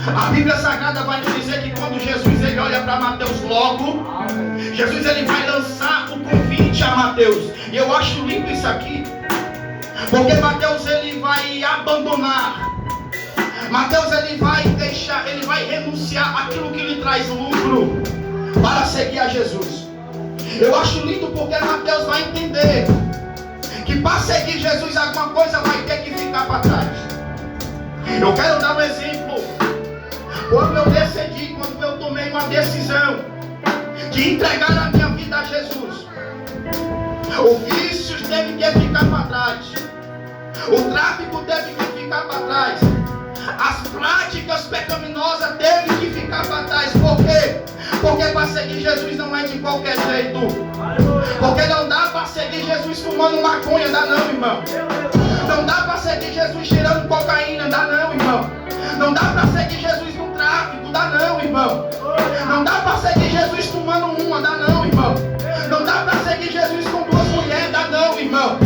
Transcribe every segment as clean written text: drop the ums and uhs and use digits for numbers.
A Bíblia Sagrada vai nos dizer que quando Jesus ele olha para Mateus logo, Jesus ele vai lançar o convite a Mateus. E eu acho lindo isso aqui, porque Mateus ele vai abandonar. Mateus ele vai deixar, ele vai renunciar aquilo que lhe traz lucro para seguir a Jesus. Eu acho lindo porque Mateus vai entender que para seguir Jesus alguma coisa vai ter que ficar para trás. Eu quero dar um exemplo. Quando eu decidi, quando eu tomei uma decisão de entregar a minha vida a Jesus, os vícios devem que ficar para trás, o tráfico deve que ficar para trás, as práticas pecaminosas devem que ficar para trás. Por quê? Porque para seguir Jesus não é de qualquer jeito. Porque não dá para seguir Jesus fumando maconha, dá não, irmão. Não dá para seguir Jesus cheirando cocaína, dá não, irmão. Não dá para seguir Jesus no tráfico, dá não, irmão. Não dá para seguir Jesus tomando uma, dá não, irmão. Não dá para seguir Jesus com duas mulheres, dá não, irmão.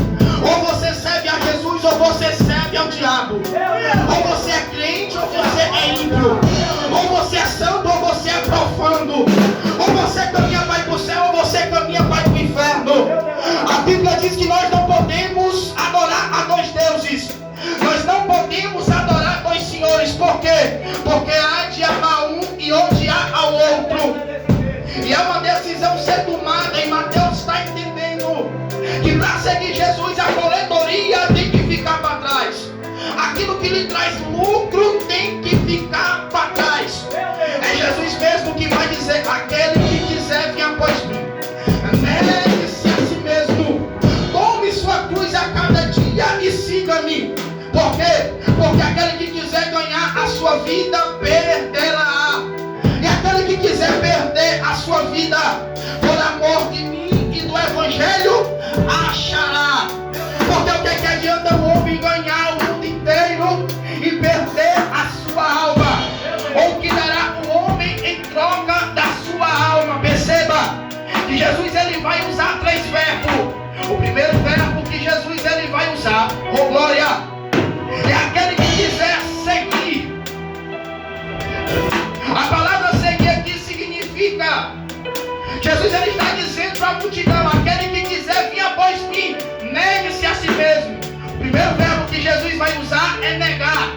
Ou você serve a Jesus ou você serve ao diabo. Ou você é crente ou você é ímpio. Ou você é santo ou você é profano. Ou você caminha para ir para o céu ou você caminha para ir para o inferno. A Bíblia diz que nós não podemos adorar a dois deuses. Nós não podemos adorar dois senhores. Por quê? Porque há de amar um e odiar ao outro. E é uma decisão ser tomada. E Mateus está entendendo que para seguir Jesus a coletoria tem que ficar para trás. Aquilo que lhe traz lucro tem que ficar para trás. É Jesus mesmo que vai dizer: aquele que quiser vir após mim, negue-se a si mesmo, tome sua cruz a cada dia e siga-me. Por quê? Porque aquele que quiser ganhar a sua vida, perderá. E aquele que quiser perder a sua vida por amor de mim e do Evangelho, achará. Porque o que é que adianta o homem ganhar o mundo inteiro e perder a sua alma? Ou que dará o homem em troca da sua alma? Perceba que Jesus ele vai usar três verbos. O primeiro verbo que Jesus ele vai usar, oh glória, é aquele que quiser seguir. A palavra seguir aqui significa, Jesus ele está dizendo para a multidão: aquele que quiser vir após mim, negue-se a si mesmo. O primeiro verbo que Jesus vai usar é negar.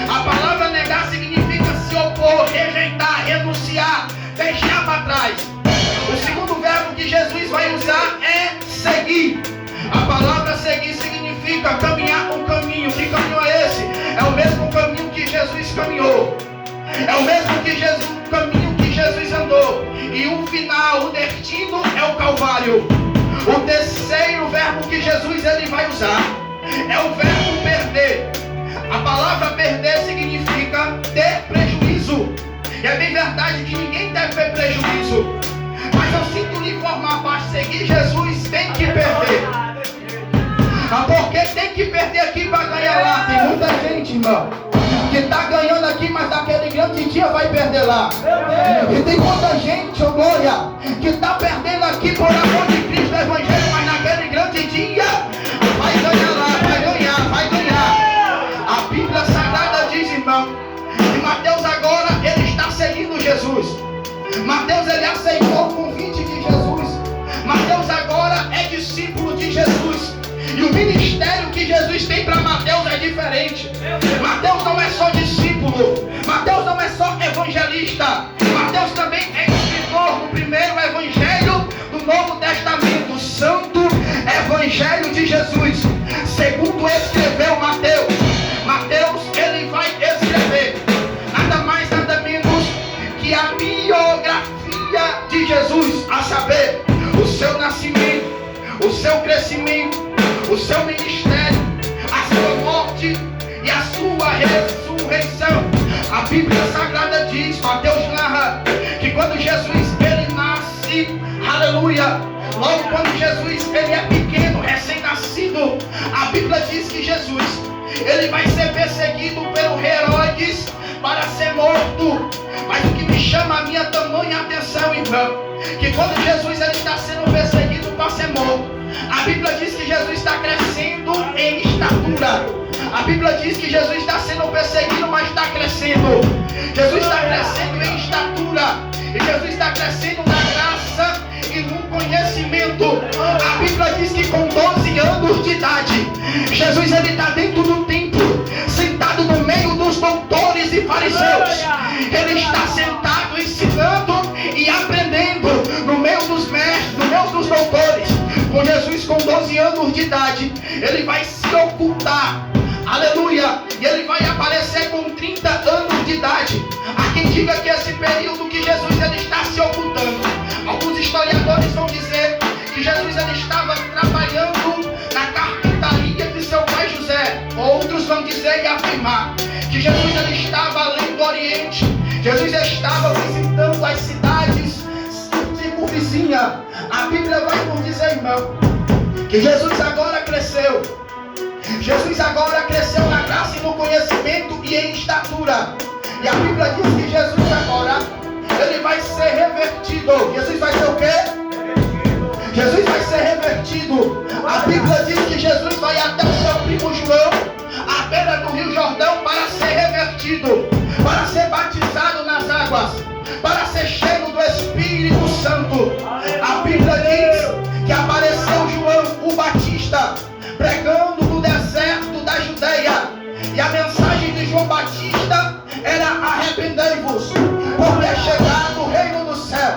A palavra negar significa se opor, rejeitar, renunciar, deixar para trás. O segundo verbo que Jesus vai usar é seguir. A palavra seguir significa caminhar um caminho. Que caminho é esse? É o mesmo caminho que Jesus caminhou. É o mesmo caminho que Jesus andou. E o final, o destino é o Calvário. O terceiro verbo que Jesus ele vai usar é o verbo perder. A palavra perder significa ter prejuízo. E é bem verdade que ninguém deve ter prejuízo. Mas eu sinto lhe informar: para seguir Jesus tem que perder. Porque tem que perder aqui para ganhar lá. Tem muita gente, irmão, que está ganhando aqui, mas naquele grande dia vai perder lá. E tem muita gente, oh glória, que está perdendo aqui por amor de Cristo o Evangelho, mas naquele grande dia vai ganhar lá, vai ganhar. A Bíblia Sagrada diz, irmão, que Mateus agora ele está seguindo Jesus. Mateus ele aceitou o convite de Jesus. Mateus agora é discípulo de Jesus. E o ministério que Jesus tem para Mateus é diferente. Mateus não é só discípulo. Mateus não é só evangelista. Mateus também é escritor do primeiro evangelho do Novo Testamento, o Santo Evangelho de Jesus. Segundo escreveu Mateus. Mateus ele vai escrever nada mais, nada menos que a biografia de Jesus, a saber, o seu nascimento, o seu crescimento, o seu ministério, a sua morte e a sua ressurreição. A Bíblia Sagrada diz, Mateus narra, que quando Jesus ele nasce, aleluia, logo quando Jesus ele é pequeno, recém-nascido, a Bíblia diz que Jesus ele vai ser perseguido pelo Herodes para ser morto. Mas o que me chama a minha tamanha atenção, irmão, que quando Jesus ele está sendo perseguido para ser morto, a Bíblia diz que Jesus está crescendo em estatura. A Bíblia diz que Jesus está sendo perseguido, mas está crescendo. Jesus está crescendo em estatura. E Jesus está crescendo na graça e no conhecimento. A Bíblia diz que com 12 anos de idade, Jesus ele está dentro do templo, sentado no meio dos doutores e fariseus. Ele está sentado ensinando e aprendendo no meio dos mestres, no meio dos doutores. Com Jesus com 12 anos de idade, ele vai se ocultar. Aleluia! E ele vai aparecer com 30 anos de idade. Há quem diga que esse período que Jesus ele está se ocultando. Alguns historiadores vão dizer que Jesus ele estava trabalhando na carpintaria de seu pai José. Outros vão dizer e afirmar que Jesus ele estava além do Oriente. Jesus estava visitando as cidades circunvizinhas. A Bíblia vai nos dizer, irmão, que Jesus agora cresceu. Jesus agora cresceu na graça e no conhecimento e em estatura. E a Bíblia diz que Jesus agora, ele vai ser revertido. Jesus vai ser o quê? Jesus vai ser revertido. A Bíblia diz que Jesus vai até o seu primo João, à beira do Rio Jordão, para ser revertido, para ser batizado nas águas, para ser cheio do Espírito Santo. A Bíblia diz que apareceu João o Batista, pregando no deserto da Judeia. E a mensagem de João Batista era: arrependei-vos, porque é chegado o reino do céu.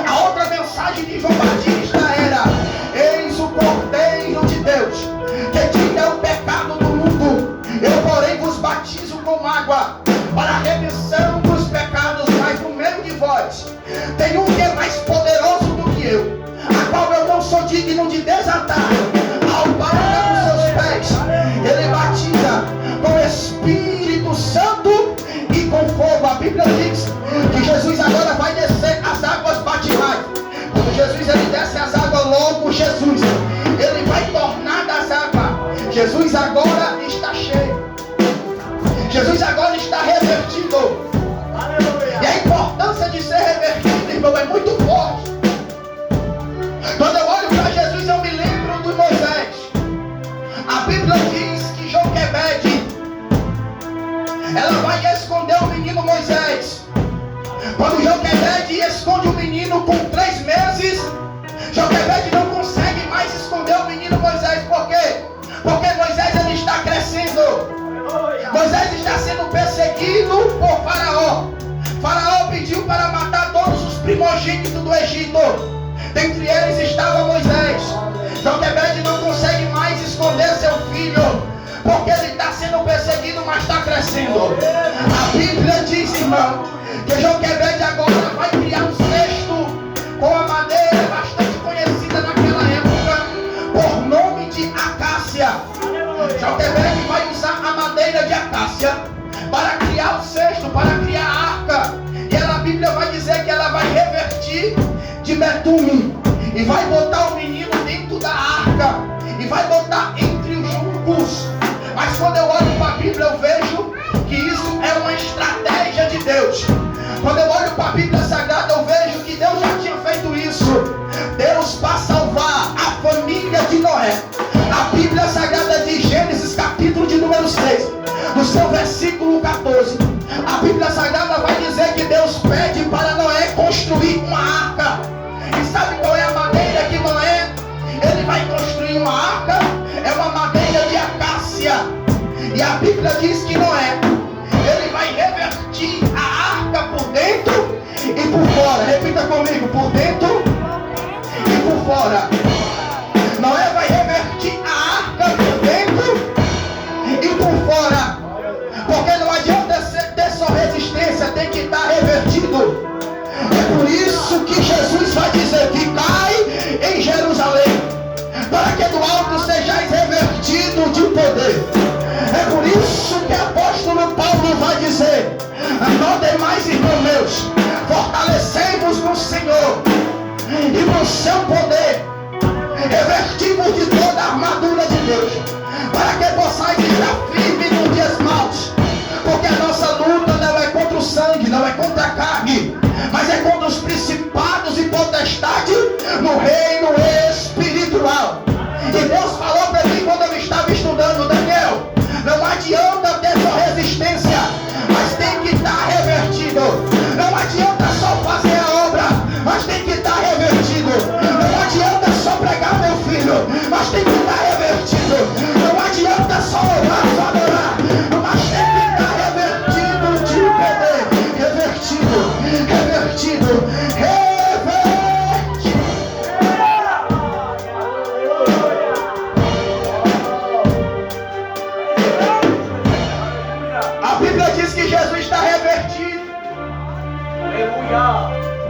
A outra mensagem de João Batista era: eis o Cordeiro de Deus, que tira o pecado do mundo. Eu, porém, vos batizo com água para a remissão dos pecados, mas no meio de vós tem um que é mais poderoso do que eu, a qual eu não sou digno de desatar ao palmo dos seus pés. Ele batiza com Espírito Santo e com fogo. A Bíblia diz que Jesus agora vai descer as águas batismais. Quando Jesus ele desce as águas, logo Jesus ele vai tornar das águas. Jesus agora está cheio. Jesus agora está revertido. E a importância de ser revertido, irmão, é muito forte. Quando eu olho para Jesus, eu me lembro de Moisés. A Bíblia diz que Joquebede, ela vai esconder o menino Moisés. Quando Joquebede esconde o menino com 3 meses, Joquebede não consegue mais esconder o menino Moisés. Por quê? Porque Moisés ele está crescendo. Moisés está sendo perseguido por Faraó. Faraó pediu para matar todos os primogênitos do Egito. Dentre eles estava Moisés. Joquebede não consegue mais esconder seu filho, porque ele está sendo perseguido, mas está crescendo. A Bíblia diz, irmão, que Joquebede agora vai criar um cesto com a madeira bastante conhecida naquela época, por nome de acácia. Joquebede vai usar a madeira de acácia para criar o cesto, para criar a arca. E a Bíblia vai dizer que ela vai revertir de betume e vai botar o menino dentro da arca e vai botar entre os juncos. Mas quando eu olho para a Bíblia, eu vejo que isso é uma estratégia de Deus. Quando eu olho para a Bíblia Sagrada, eu vejo que Deus já tinha feito isso. Deus para salvar a família de Noé. A Bíblia Sagrada de Gênesis, capítulo de número 6, no seu versículo 14, a Bíblia Sagrada vai dizer que Deus pede para Noé construir uma arca. E sabe qual é a madeira que Noé ele vai construir uma arca? É uma madeira de acácia. E a Bíblia diz que Noé ele vai revertir a arca por dentro e por fora. Repita comigo: por dentro e por fora. Noé vai revertir a arca por dentro e por fora. Porque não adianta ter só resistência, tem que estar revertido. É por isso que Jesus vai dizer que cai em Jerusalém, para que do alto sejais revertido de poder. É por isso que o apóstolo Paulo vai dizer: não demais, irmãos meus, fortalecei-vos no Senhor e no seu poder, revestimos de toda a armadura de Deus, para que possais estar firmes nos dias maus. Porque a nossa luta não é contra o sangue, não é contra a carne, mas é contra os principados e potestades no reino espiritual. E Deus falou para mim quando eu estava estudando: Daniel, não adianta ter sua resistência, mas tem que estar revertido.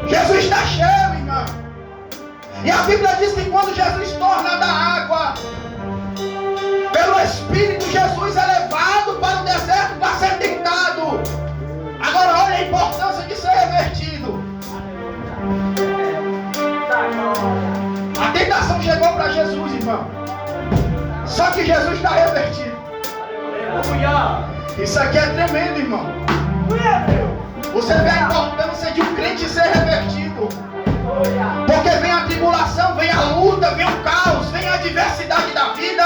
Jesus está cheio, irmão. E a Bíblia diz que quando Jesus torna da água, pelo Espírito, Jesus é levado para o deserto para ser tentado. Agora olha a importância de ser revertido. A tentação chegou para Jesus, irmão. Só que Jesus está revertido. Isso aqui é tremendo, irmão. Você vê a importância de um crente ser revertido. Porque vem a tribulação, vem a luta, vem o caos, vem a adversidade da vida.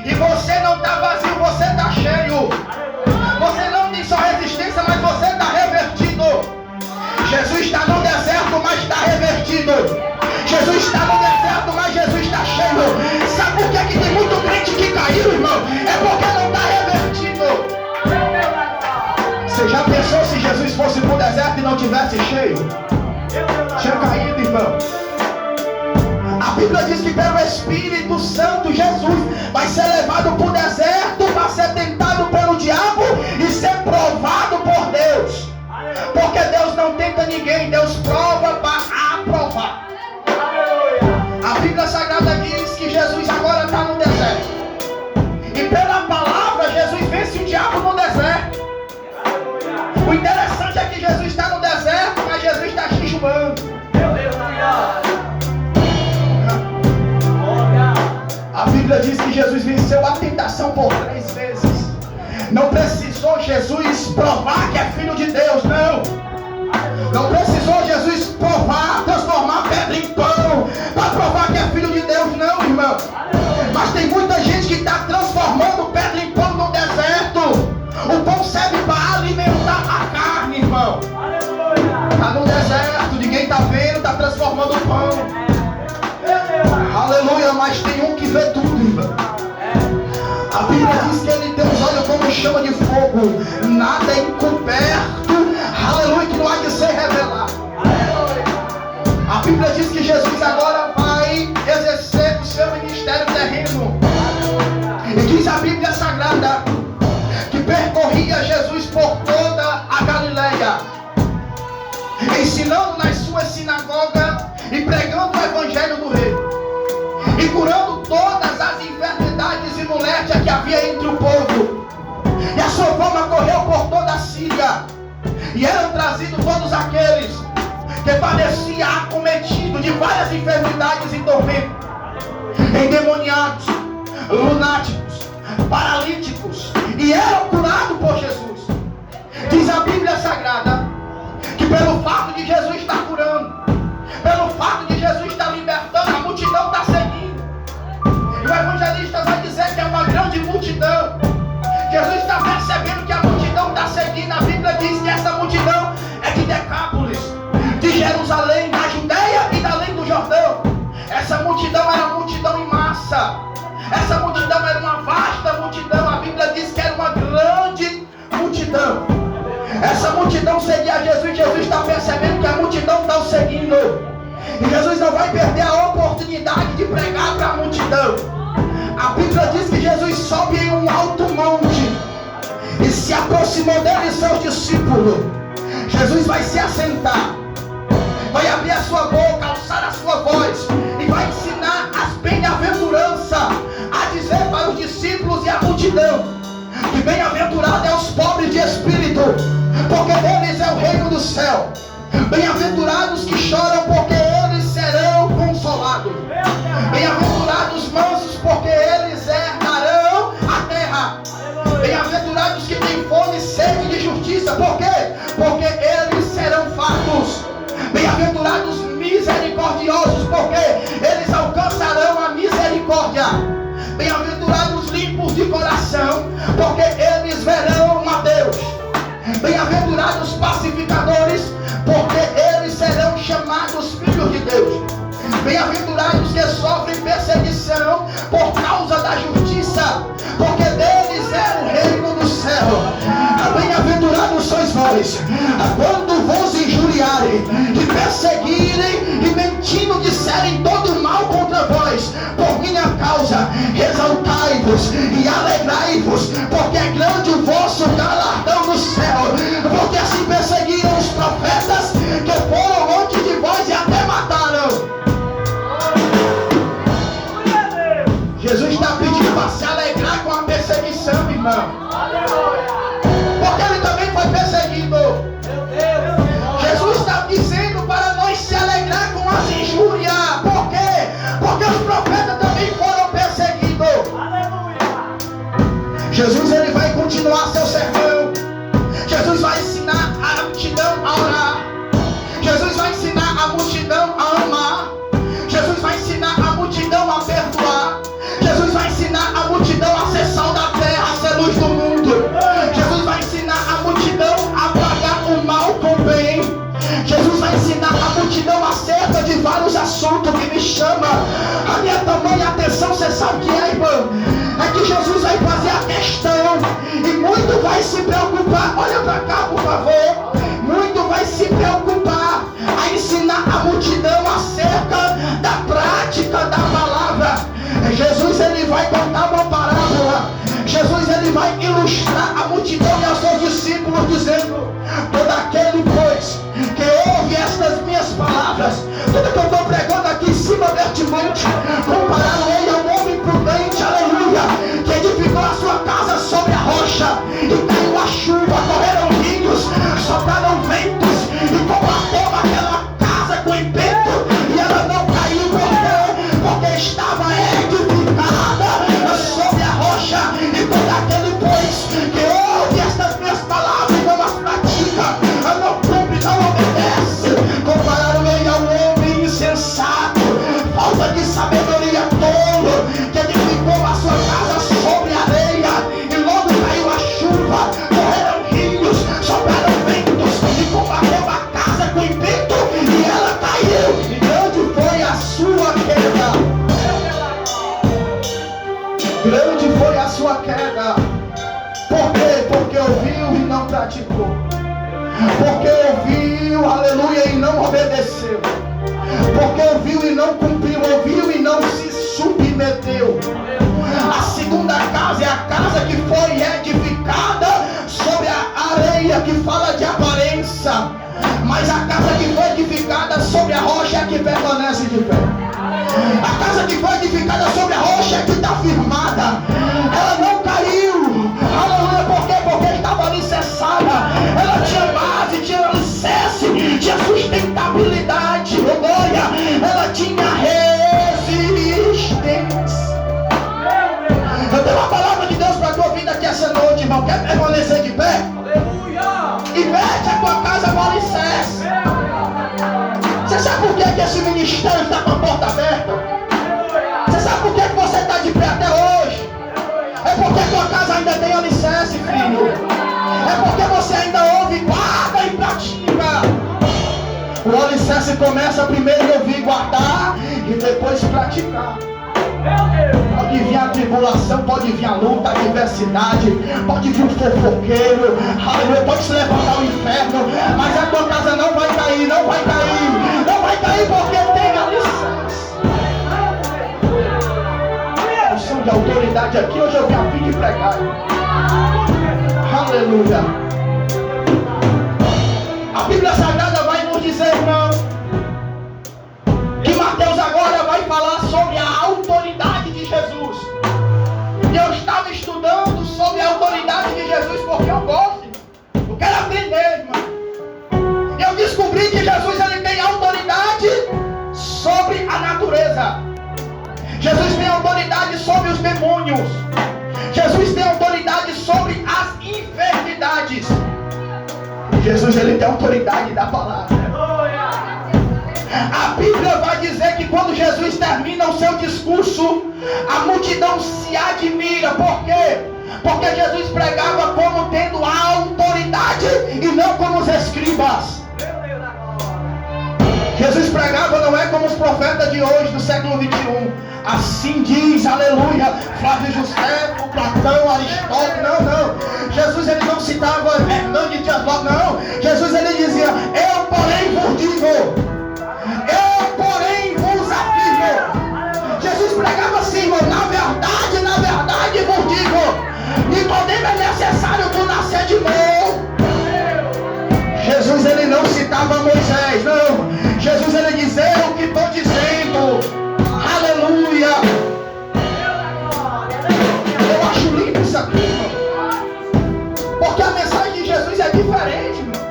E você não está vazio, você está cheio. Você não tem só resistência, mas você está revertido. Jesus está no deserto, mas está revertido. Jesus está no deserto, mas Jesus está cheio. Sabe por que tem muito crente que caiu, irmão? É porque não está revertido. Você já pensou se Jesus fosse para o deserto e não tivesse cheio? Tinha caído, irmão. A Bíblia diz que pelo Espírito Santo Jesus vai ser levado para o deserto para ser tentado pelo diabo e ser provado por Deus. Porque Deus não tenta ninguém, Deus prova para aprovar. A Bíblia Sagrada diz que Jesus agora está no deserto. E pela palavra Jesus vence o diabo no deserto. O interessante é que Jesus está no deserto, mas Jesus está jejuando. A Bíblia diz que Jesus venceu a tentação por 3 vezes. Não precisou Jesus provar que é filho de Deus, não. Não precisou Jesus provar, transformar pedra em pão, para provar que é filho de Deus, não, irmão. Mas tem muita gente que está transformando pedra em pão no deserto. O pão serve para alimentar a carne, irmão. Está no deserto, ninguém está vendo, está transformando o pão. Aleluia, mas tem um que vê tudo, irmão. A Bíblia diz que ele tem os olhos como chama de fogo. Nada é encoberto. Aleluia, que não há de ser revelado. A Bíblia diz que Jesus agora vai exercer o seu ministério terreno. E diz a Bíblia Sagrada que percorria Jesus por toda a Galileia, ensinando nas suas sinagogas e pregando o evangelho do rei, e curando todas as enfermidades e moléstias que havia entre o povo. E a sua fama correu por toda a Síria, e eram trazidos todos aqueles que pareciam acometidos de várias enfermidades e tormentos, endemoniados, lunáticos, paralíticos, e eram curados por Jesus. Diz a Bíblia Sagrada que pelo fato de Jesus estar curando, pelo fato de Jesus estar libertando, a multidão está seguindo. E o evangelista vai dizer que é uma grande multidão. Jesus está percebendo que a multidão está seguindo. A Bíblia diz que essa multidão é de Decápolis, de Jerusalém, da Judeia e da além do Jordão. Essa multidão era multidão em massa. Essa multidão era uma vasta multidão. A Bíblia diz que era uma grande multidão. Essa multidão seguia Jesus. Jesus está percebendo que a multidão está o seguindo. E Jesus não vai perder a oportunidade de pregar para a multidão. A Bíblia diz que Jesus sobe em um alto monte e se aproximou dele e seus discípulos. Jesus vai se assentar, vai abrir a sua boca, alçar a sua voz e vai ensinar as bem-aventuranças, a dizer para os discípulos e a multidão que bem-aventurado é os pobres de espírito, porque deles é o reino do céu. Bem-aventurados que choram, porque eles serão consolados. Bem-aventurados mansos, porque eles herdarão a terra. Bem-aventurados que têm fome e sede de justiça, por quê? Porque eles serão fartos. Bem-aventurados misericordiosos, porque eles alcançarão a misericórdia. Bem-aventurados limpos de coração, porque eles verão a Deus. Bem-aventurados pacificadores, porque eles serão chamados filhos de Deus. Bem-aventurados que sofrem perseguição por causa da justiça, porque deles é o reino do céu. Bem-aventurados sois vós, quando vos injuriarem, e perseguirem, e mentindo disserem todo mal contra vós, por minha causa, exaltai-vos e alegrai-vos, porque é grande o vosso galardão no céu. Porque assim perseguiram os profetas que foram assunto que me chama a minha tamanha atenção. Você sabe o que é, irmão? É que Jesus vai fazer a questão e muito vai se preocupar. Olha para cá, por favor. Muito vai se preocupar a ensinar a multidão acerca da prática da palavra. Jesus, ele vai contar uma parábola. Jesus, ele vai ilustrar a multidão e aos seus discípulos, dizendo: todo aquele, pois, que ouve estas minhas palavras, tudo que eu estou pregando aqui em cima deste monte, comparado ele a um homem prudente, aleluia, que edificou a sua casa sobre a rocha, e caiu a chuva, correram rios, sopraram ventos, e combateu aquela casa com ímpeto, e ela não caiu. Por quê? Porque estava edificada sobre a rocha. E todo aquele, pois, que ouve estas minhas palavras e não as pratica, não cumpre, não obedece, compararam ele a um homem insensato, falta de sabedoria, tolo, que edificou a sua casa sobre a areia, e logo caiu a chuva, correram rios, sopraram ventos, e combateu a casa com ímpeto, e ela caiu, e grande foi a sua queda. Grande foi a sua queda. Por quê? Porque ouviu e não praticou. Porque ouviu, aleluia, e não obedeceu. Porque ouviu e não cumpriu. Ouviu e não se submeteu. A segunda casa é a casa que foi edificada sobre a areia, que fala de aparência. Mas a casa que foi edificada sobre a rocha é que permanece de pé. A casa que foi edificada sobre a rocha é que está firmada. Ela não caiu. Aleluia. Por quê? Porque estava alicerçada. Ela tinha base, tinha alicerce, tinha sustentabilidade. Glória. Ela tinha resistência. Eu tenho uma palavra de Deus para a tua vida aqui essa noite, irmão. Quer permanecer de pé? Aleluia. Investe a tua casa no alicerce. Você sabe por que esse ministério está com a porta aberta? Você sabe por que você está de pé até hoje? É porque a tua casa ainda tem alicerce, filho. É porque você ainda ouve, guarda e pratica. O alicerce começa primeiro em ouvir, guardar e depois praticar. Pode vir a tribulação, pode vir a luta, a adversidade, pode vir o fofoqueiro, aleluia, pode se levantar o inferno, mas a tua casa não vai cair, não vai cair, não vai cair porque tem alicerce. Unção de autoridade aqui, hoje eu vim a fim de pregar. Aleluia. A Bíblia Sagrada vai nos dizer, irmão, que Mateus agora vai falar sobre a autoridade de Jesus. E eu estava estudando sobre a autoridade de Jesus porque eu gosto. Eu quero aprender, irmão. E eu descobri que Jesus, ele tem autoridade sobre a natureza. Jesus tem autoridade sobre os demônios. Jesus tem autoridade sobre as enfermidades. Jesus, ele tem autoridade da palavra. A Bíblia vai dizer que quando Jesus termina o seu discurso, a multidão se admira. Por quê? Porque Jesus pregava como tendo a autoridade e não como os escribas. Jesus pregava não é como os profetas de hoje, do século 21. Assim diz, aleluia, Flávio José, Platão, Aristóteles. Não. Jesus, ele não citava Hernani Dias Lopes, não. Jesus, ele dizia: eu porém vos digo. Eu, porém, vos afirmo. Jesus pregava assim, irmão: na verdade, vos digo, Nicodemo é necessário tu nascer de novo. Jesus, ele não citava Moisés, não. Jesus, ele dizia: eu que estou dizendo. Aleluia. Eu acho lindo isso aqui, irmão, porque a mensagem de Jesus é diferente, irmão.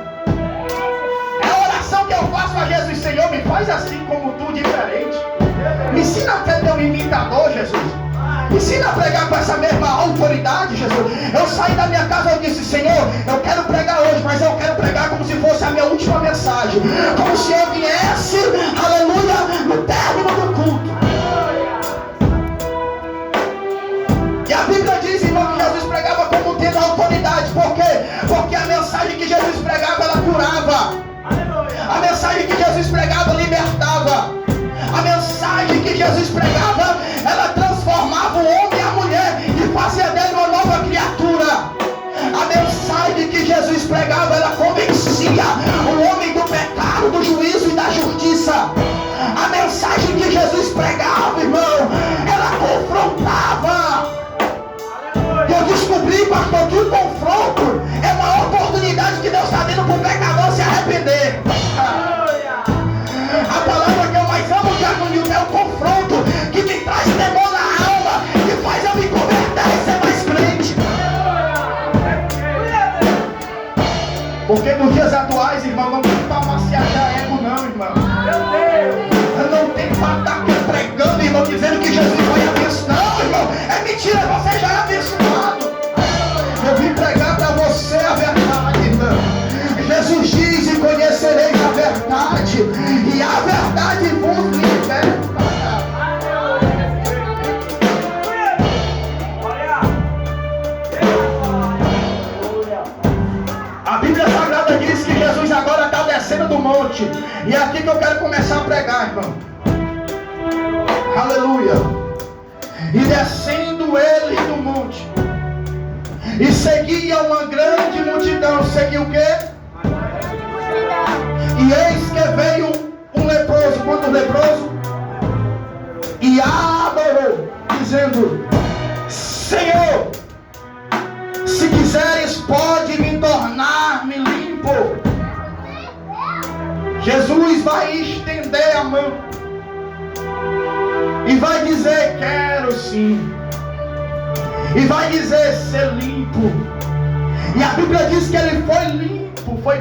É a oração que eu faço a Jesus: Senhor, me faz assim como tu, diferente. Me ensina a ser teu imitador, Jesus. Me ensina a pregar com essa mesma autoridade, Jesus. Eu saí da minha casa e disse: Senhor, eu quero pregar hoje, mas eu quero pregar como se fosse a minha última mensagem. Como se eu viesse, aleluia, no término do culto. E a Bíblia diz, irmão, que Jesus pregava como tendo autoridade. Por quê? Porque a mensagem que Jesus pregava, ela curava. A mensagem que Jesus pregava libertava. irmão, que o confronto é uma oportunidade que Deus está dando para o pecador se arrepender. A palavra que eu mais amo, Diácono Nilton, é o confronto, que me traz temor na alma, que faz eu me converter e ser mais crente. Porque nos dias atuais, irmão, não tem para massagear ego não, irmão. Não tem para estar pregando, irmão, dizendo que Jesus foi abençoado. Não, irmão, é mentira, você já é abençoado. Eu vim pregar para você a verdade, irmão. Jesus diz: e conhecereis a verdade, e a verdade vos liberta. A Bíblia Sagrada diz que Jesus agora está descendo do monte. E é aqui que eu quero começar a pregar, irmão. Aleluia. E descendo ele do monte, e seguia uma grande multidão. Seguia o quê? E eis que veio um leproso. Quanto leproso? E adorou, dizendo: Senhor, se quiseres, pode me tornar-me limpo. Jesus vai estender a mão e vai dizer: quero sim. E vai dizer: ser limpo. E a Bíblia diz que ele foi limpo, foi